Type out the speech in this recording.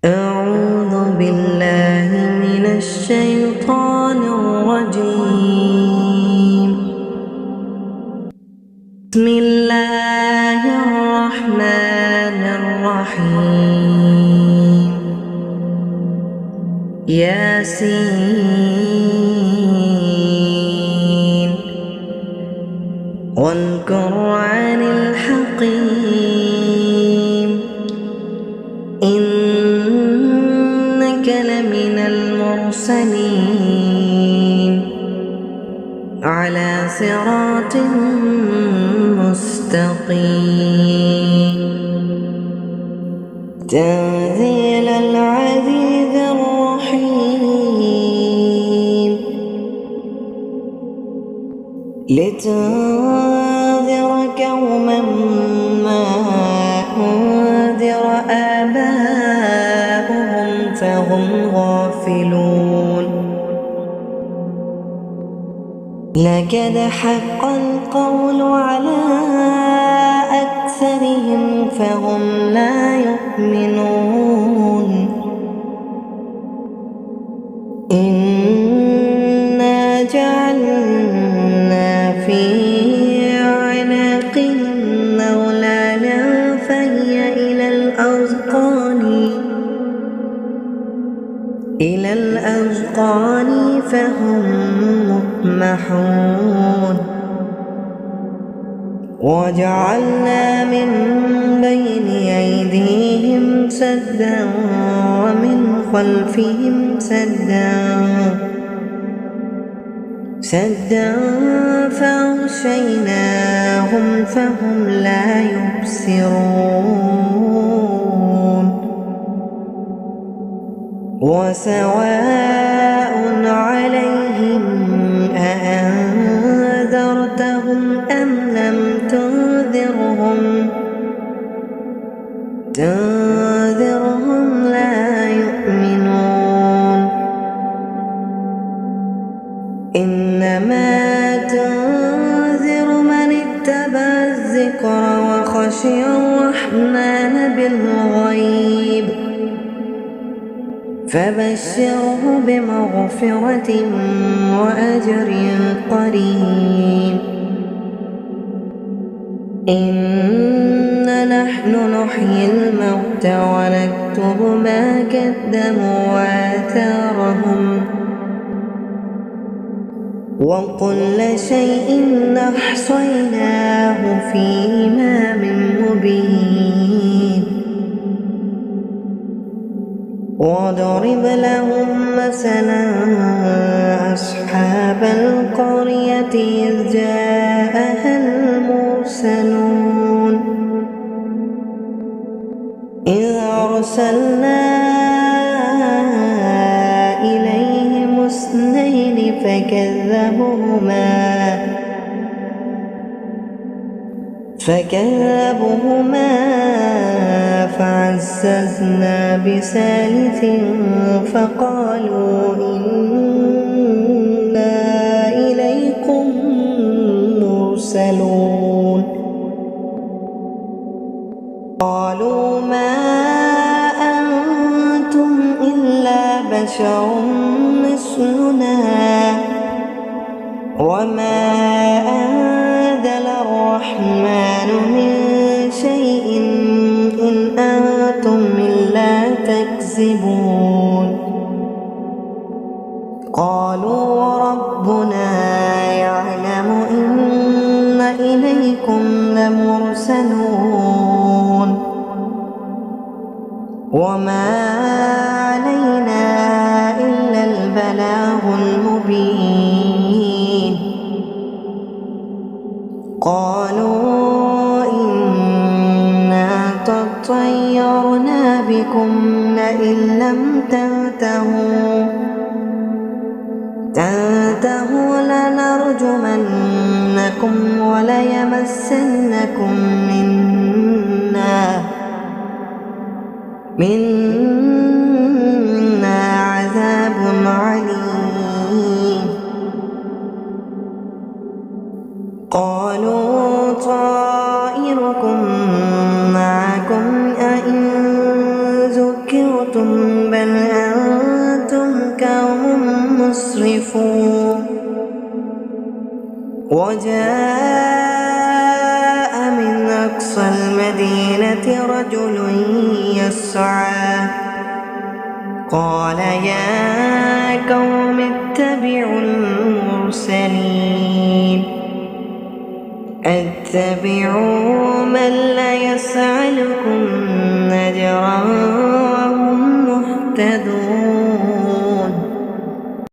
أعوذ بالله من الشيطان الرجيم. بسم الله الرحمن الرحيم. ياسين والقرآن الحكيم إنك لمن المرسلين على صراط مستقيم تنزيل العزيز الرحيم لتنذر قوما ما أنذر آباؤهم فهم غافلون لقد حق القول على أكثرهم فهم لا يؤمنون إنا جعلنا في أعناقهم أغلالا فهي إلى الأذقان فهم مقمحون وجعلنا من بين أيديهم سدا ومن خلفهم سدا فأغشيناهم فهم لا يبصرون وسواء عليهم أأنذرتهم أم لم تنذرهم لا يؤمنون إنما تنذر من اتبع الذكر وخشي الرحمن بالغيب فبشره بمغفرة وأجر قريب إنا نحن نحيي الموتى ونكتب ما قدموا وآثارهم وكل شيء أحصيناه في إمام مبين واضرب لهم مثلا أصحاب القرية إذ جاءها المرسلون إذ أرسلنا إليهم اثنين فكذبوهما فعززنا بثالث فقالوا إنا إليكم مرسلون قالوا ما أنتم إلا بشر مثلنا وما أنزل الرحمن من شيء إن أنتم إلا تكذبون قالوا ربنا يعلم إن إليكم لمرسلون وما علينا إلا البلاغ المبين قالوا إنا تطيرنا بكم لئن لم تنتهوا لنرجمنكم وليمسنكم منا عذاب عليم قالوا طائركم معكم أئن ذكرتم ذكرتم بل أنتم قوم مسرفون وجاء من أقصى المدينة رجل يسعى قال يا قوم اتبعوا المرسلين اتبعوا من لا يسألكم أجرا وهم مهتدون